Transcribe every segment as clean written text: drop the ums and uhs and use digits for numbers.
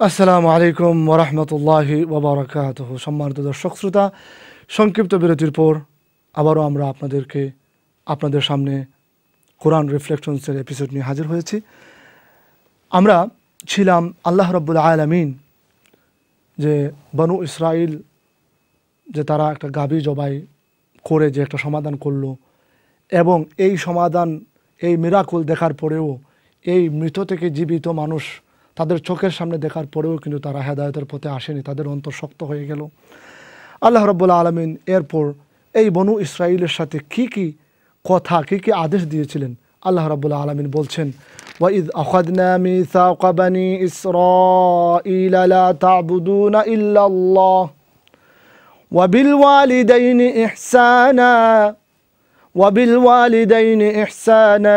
আসসালামু আলাইকুম ওয়া রাহমাতুল্লাহি ওয়া বারাকাতুহু। সম্মানিত দর্শক শ্রোতা, সংক্ষিপ্ত বিরতির পর আবারও আমরা আপনাদের সামনে কোরআন রিফ্লেকশনসের এপিসোড নিয়ে হাজির হয়েছি। আমরা ছিলাম আল্লাহ রাব্বুল আলামিন যে বনু ইসরাইল যে তারা একটা গাভী জবাই করে যে একটা সমাধান করলো, এবং এই সমাধান, এই মিরাকল দেখার পরেও এই মৃত থেকে জীবিত মানুষ তাদের চোখের সামনে দেখার পরেও কিন্তু তারা হেদায়েতের পথে আসেনি, তাদের অন্তর শক্ত হয়ে গেল। আল্লাহ রাব্বুল আলামিন এরপর এই বনু ইসরাইলের সাথে কি কি কথা, কি কি আদেশ দিয়েছিলেন আল্লাহ রাব্বুল আলামিন বলছেন, ওয়াইদ আখাযনা মিসাকা বানি ইসরাঈলা লা তা'বুদুনা ইল্লাল্লাহ ওয়া বিল ওয়ালিদাইনি ইহসানা وبالوالدين إحسانا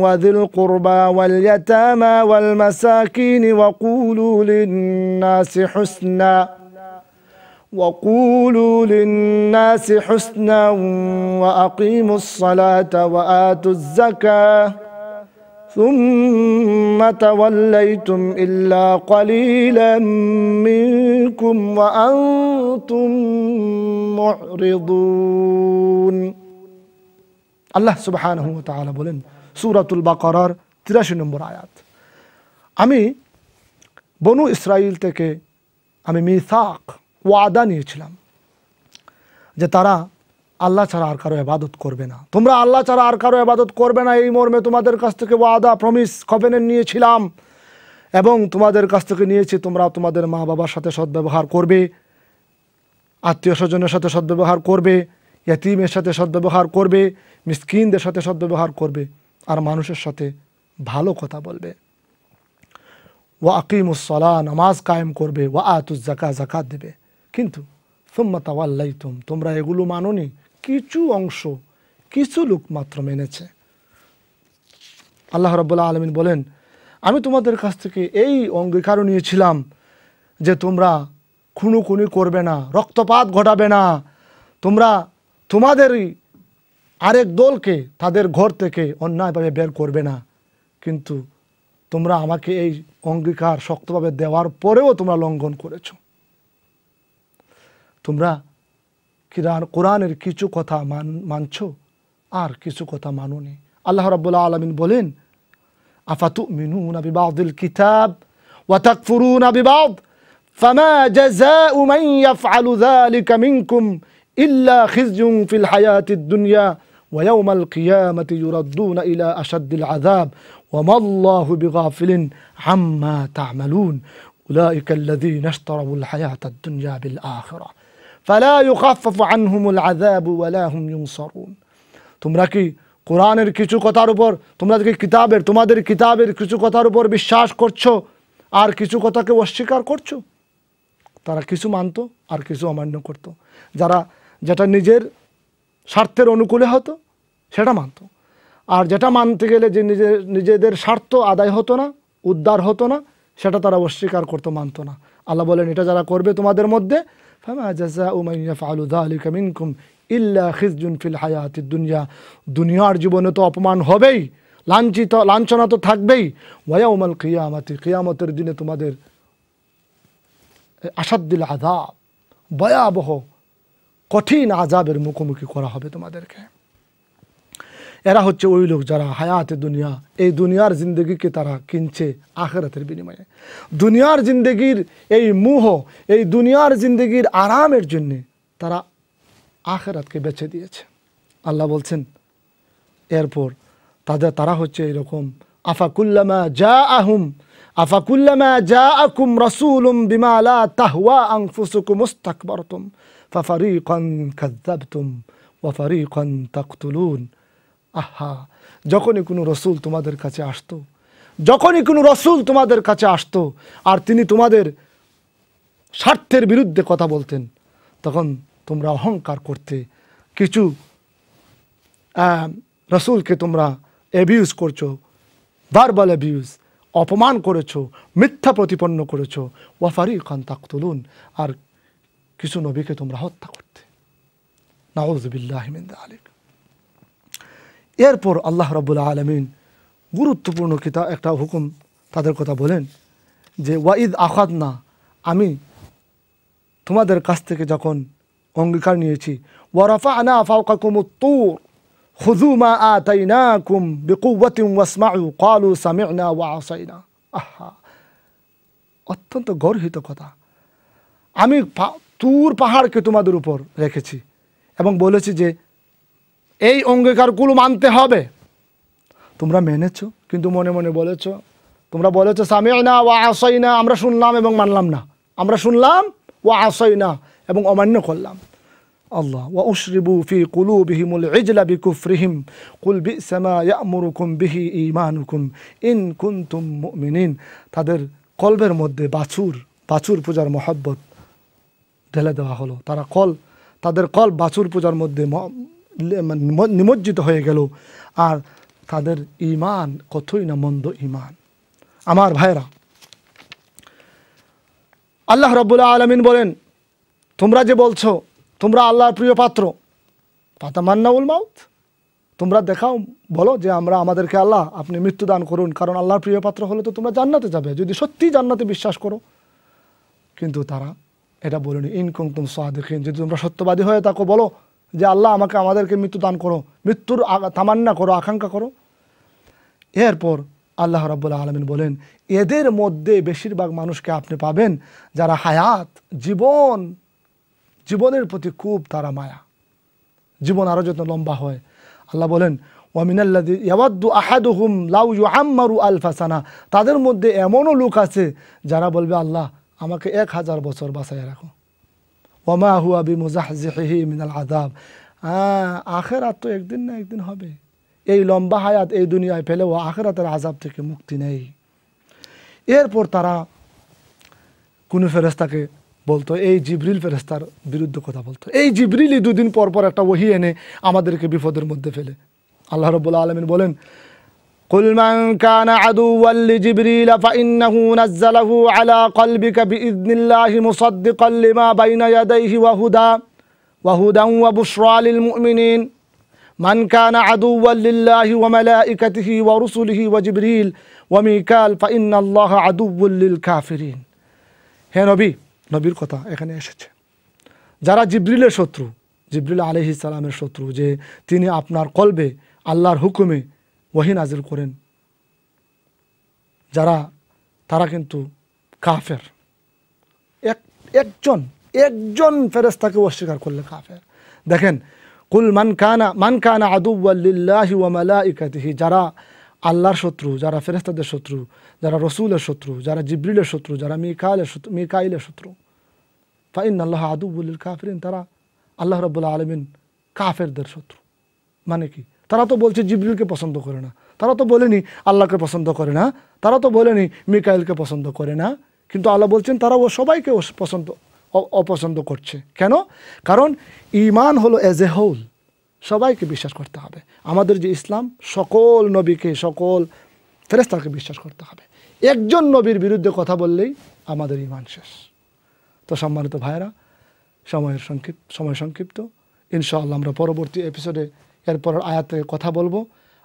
وذي القربى واليتامى والمساكين وقولوا للناس حسنا وأقيموا الصلاة وآتوا الزكاة ثم توليتم إلا قليلا منكم وأنتم معرضون। আল্লাহ সুবহানাহু ওয়া তাআলা বলেন সূরাতুল বাকারার ৮৩ নম্বর আয়াত, আমি বনু ইসরাইল থেকে আমি মিসাক, ওয়াদা নিয়েছিলাম যে তারা আল্লাহ ছাড়া আর কারো ইবাদত করবে না, তোমরা আল্লাহ ছাড়া আর কারো ইবাদত করবে না, এই মর্মে তোমাদের কাছ থেকে ওয়াদা, প্রমিস, কভেনেন্ট নিয়েছিলাম, এবং তোমাদের কাছ থেকে নিয়েছি তোমরা তোমাদের মা বাবার সাথে সদ্ব্যবহার করবে, আত্মীয় স্বজনের সাথে সদ্ব্যবহার করবে, ইয়তীমের সাথে সদ্ব্যবহার করবে, মিসকিনদের সাথে সদ্ব্যবহার করবে, আর মানুষের সাথে ভালো কথা বলবে। ওয়া আকিমুস সালাহ, নামাজ কায়েম করবে, ওয়া আতুজ যাকাত, যাকাত দেবে। কিন্তু সুম্মা তাওয়াল্লাইতুম, তোমরা এগুলো মানোনি, কিছু অংশ, কিছু লোক মাত্র মেনেছে। আল্লাহ রাব্বুল আলামিন বলেন, আমি তোমাদের কাছ থেকে এই অঙ্গীকারও নিয়েছিলাম যে তোমরা খুনোখুনি করবে না, রক্তপাত ঘটাবে না, তোমরা তোমাদেরই আরেক দলকে তাদের ঘর থেকে অন্যায়ভাবে বের করবে না, কিন্তু তোমরা আমাকে এই অঙ্গীকার শক্তভাবে দেওয়ার পরেও তোমরা লঙ্ঘন করেছো। তোমরা কোরআনের কিছু কথা মানছো আর কিছু কথা মানোনি। আল্লাহ রাব্বুল আলামিন বলেন, আফাতুমিনুনা বিবাদিল কিতাব ওয়া তাকফুরুনা বিবাদ ফামা জাযাউ মান ইয়াফআলু যালিকা মিনকুম ইল্লা খিজয়ুন ফিল হায়াতিদ দুনিয়া ওয়া ইয়াওমাল কিয়ামাতি ইউরাদ্দুনা ইলা আশাদ্দিল আযাব ওয়া মাল্লাহু বিগাফিলিন আম্মা তা'মালুন উলাইকা আল্লাযীনা ইশতারাউল হায়াতাদ দুনিয়া বিল আখিরাহ ফালা ইউখাফফাফু আনহুমুল আযাবু ওয়া লা হুম ইউনসারুন। তোমরা কি কোরআনের কিছু কথার উপর, তোমাদের কিতাবের কিছু কথার উপর বিশ্বাস করছো আর কিছু কথাকে অস্বীকার করছো? তারা কিছু মানতো আর কিছু অমান্য করত। যেটা নিজের স্বার্থের অনুকূলে হতো সেটা মানতো, আর যেটা মানতে গেলে যে নিজেদের স্বার্থ আদায় হতো না, উদ্ধার হতো না, সেটা তারা অস্বীকার করতো, মানতো না। আল্লাহ বলেন, এটা যারা করবে তোমাদের মধ্যে, ফামা জাযাউ মান ইয়াফআলু যালিকা মিনকুম ইল্লা খিজয়ুন ফিল হায়াতিদ দুনিয়া, দুনিয়ার জীবনে তো অপমান হবেই, লাঞ্ছনা তো থাকবেই, ওয়া ইয়াউমাল কিয়ামাতি, কিয়ামতের দিনে তোমাদের আশাদ্দিল আযাব, ভয়াবহ কঠিন আযাবের মুখোমুখি করা হবে তোমাদেরকে। এরা হচ্ছে ওই লোক যারা হায়াতে দুনিয়া, এই দুনিয়ার জিন্দগিকে তারা কিনছে আখিরাতের বিনিময়ে। দুনিয়ার জিন্দগির এই মোহ, এই দুনিয়ার জিন্দগির আরামের জন্যে তারা আখিরাতকে বেছে দিয়েছে। আল্লাহ বলছেন এরপর তারা হচ্ছে এরকম, আফাকুল্লামা জাআকুম রাসূলুম বিমা লা তাহওয়া আনফুসুকুম ইস্তাকবারতুম ফাফারিকান কাযযাবতুম ওয়া ফারিকান তাকতুলুন। আহা, যখনই কোনো রসুল তোমাদের কাছে আসতো আর তিনি তোমাদের স্বার্থের বিরুদ্ধে কথা বলতেন, তখন তোমরা অহংকার করতে, কিছু রসুলকে তোমরা অ্যাবিউজ করছো, ভার্বাল অ্যাবিউজ, অপমান করেছো, মিথ্যা প্রতিপন্ন করেছো, ওয়া ফারিকান তাকতুলুন, আর কিছু নবীকে তোমরা হত্যা করতে। নাউযু বিল্লাহি মিন যালিক। এরপর আল্লাহ রাব্বুল আলামিন গুরুত্বপূর্ণ একটা হুকুম তাদের কথা বলেন যে ওয়াইদ আখাদ না, আমি তোমাদের কাছ থেকে যখন অঙ্গীকার নিয়েছি, ওয়ারাফা'না ফাওকাকুমুত তুর খুযু মা আতাইনাকুম বিকুওয়াতিন ওয়াসমাউ ক্বালু সামি'না ওয়া আসাইনা। আহা, অত্যন্ত গর্হিত কথা। আমি তুর পাহাড়কে তোমাদের উপর রেখেছি এবং বলেছি যে এই অঙ্গীকারগুলো মানতে হবে। তোমরা মেনেছো, কিন্তু মনে মনে বলেছো, তোমরা বলেছো সামি'না ওয়া আসাইনা, আমরা শুনলাম এবং মানলাম না, আমরা শুনলাম ওয়া আসাইনা এবং অমান্য করলাম। আল্লাহ ওয়া উশরিবু ফি কুলুবিহিমুল ইজলা বিকুফরিহিম কুল বি'সা মা ইয়া'মুরুকুম বিহি ঈমানুকুম ইন কুনতুম মুমিনিন। তাদের কলবের মধ্যে বাছুর পূজার মহব্বত ঢেলে দেওয়া হলো। তাদের কলব বাছুর পূজার মধ্যে নিমজ্জিত হয়ে গেল, আর তাদের ঈমান কতই না মন্দ ঈমান। আমার ভাইরা, আল্লাহ রাব্বুল আলামিন বলেন, তোমরা যে বলছো তোমরা আল্লাহর প্রিয় পাত্র, ফাতামান্নাউল মাউত, তোমরা দেখাও, বলো যে আমাদেরকে আল্লাহ আপনি মৃত্যু দান করুন, কারণ আল্লাহর প্রিয় পাত্র হলে তো তোমরা জান্নাতে যাবে, যদি সত্যি জান্নাতে বিশ্বাস করো। কিন্তু তারা এটা বলেনি, ইন কুনতুম সাদিকিন, যদি তোমরা সত্যবাদী হয়ে থাকো বলো যে আল্লাহ আমাদেরকে মৃত্যু দান করো, মৃত্যুর তামান্না করো, আকাঙ্ক্ষা করো। এরপর আল্লাহ রাব্বুল আলামিন বলেন, এদের মধ্যে বেশিরভাগ মানুষকে আপনি পাবেন যারা হায়াত, জীবনের প্রতি খুব তারা মায়া, জীবন আরও যত লম্বা হয়। আল্লাহ বলেন, ওয়ামিনাল্লাযী ইয়াওয়াদ্দু আহাদুহুম লাউ ইউআম্মারু আলফা সানা, তাদের মধ্যে এমনও লোক আছে যারা বলবে আল্লাহ আমাকে 1000 বছর বাঁচায় রাখো। ওয়ামা হুয়া বিমুজাহজিহি মিনাল আযাব, আখিরাত তো একদিন না একদিন হবে, এই লম্বা হায়াত এই দুনিয়ায় ফেলেও আখিরাতের আযাব থেকে মুক্তি নেই। এরপর তারা কোন ফেরেশতাকে বলতো, এই জিবরিল ফেরেশতার বিরুদ্ধে কথা বলতো। এই জিবরিলই দুদিন পর পর একটা ওহী এনে আমাদেরকে বিপদের মধ্যে ফেলে। আল্লাহ রাব্বুল আলামিন বলেন, কুল মান কানা আদুওয়াল লিজিবরিল ফাইন্নাহু নাযালাহু আলা কলবিকা বিইذনিল্লাহি মুসাদ্দিকাল লিমা বাইনা ইয়াদাইহি ওয়া হুদান ওয়া বুশরা লিল মুমিনিন মান কানা আদুওয়াল লিল্লাহি ওয়া মালাইকাতিহি ওয়া রুসুলিহি ওয়া জিবরিল ওয়া মিকাল ফাইন্নাল্লাহা আদুওয়ুল লিল কাফিরিন। হে নবীর কথা এখানে এসেছে, যারা জিবরিলের শত্রু, জিবরিল আলাইহিস সালামের শত্রু, যে তিনি আপনার কলবে আল্লাহর হুকুমে ওহী নাজিল করেন, তারা কিন্তু কাফের। একজন ফেরেশতাকে অস্বীকার করলে কাফের। দেখেন, কুল মান কানা আদুওয়াল লিল্লাহি ওয়া মালাইকাতিহি, যারা আল্লাহর শত্রু, যারা ফেরেশতাদের শত্রু, যারা রসুলের শত্রু, যারা জিবরিলের শত্রু, যারা মিকাইলের শত্রু, ফাইন্নাল্লাহা আদুওয়ুল লিল কাফিরিন, তারা আল্লাহ রাব্বুল আলামিন কাফেরদের শত্রু। মানে কি? তারা তো বলছে জিবরিলকে পছন্দ করে না, তারা তো বলেনি আল্লাহকে পছন্দ করে না, তারা তো বলেনি মিকাইলকে পছন্দ করে না, কিন্তু আল্লাহ বলছেন তারা সবাইকে অপছন্দ করছে। কেন? কারণ ঈমান হলো এজ এ হোল, সবাইকে বিশ্বাস করতে হবে। আমাদের যে ইসলাম, সকল নবীকে, সকল ফেরেশতাকে বিশ্বাস করতে হবে। একজন নবীর বিরুদ্ধে কথা বললেই আমাদের ঈমান শেষ। তো সম্মানিত ভাইরা, সময় সংক্ষিপ্ত, ইনশাআল্লাহ আমরা পরবর্তী এপিসোডে এরপর আয়াতে কথা বলবো।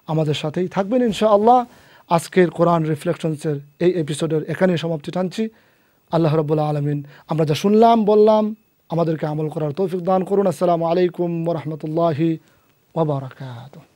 আমাদের সাথেই থাকবেন ইনশাআল্লাহ। আজকের কোরআন রিফ্লেকশনসের এই এপিসোডের এখানেই সমাপ্তি টানছি। আল্লাহ রাব্বুল আলামিন আমরা যা শুনলাম বললাম আমাদেরকে আমল করার তৌফিক দান করুন। আসসালামু আলাইকুম ওয়া রাহমাতুল্লাহি ওয়া বারাকাতুহু।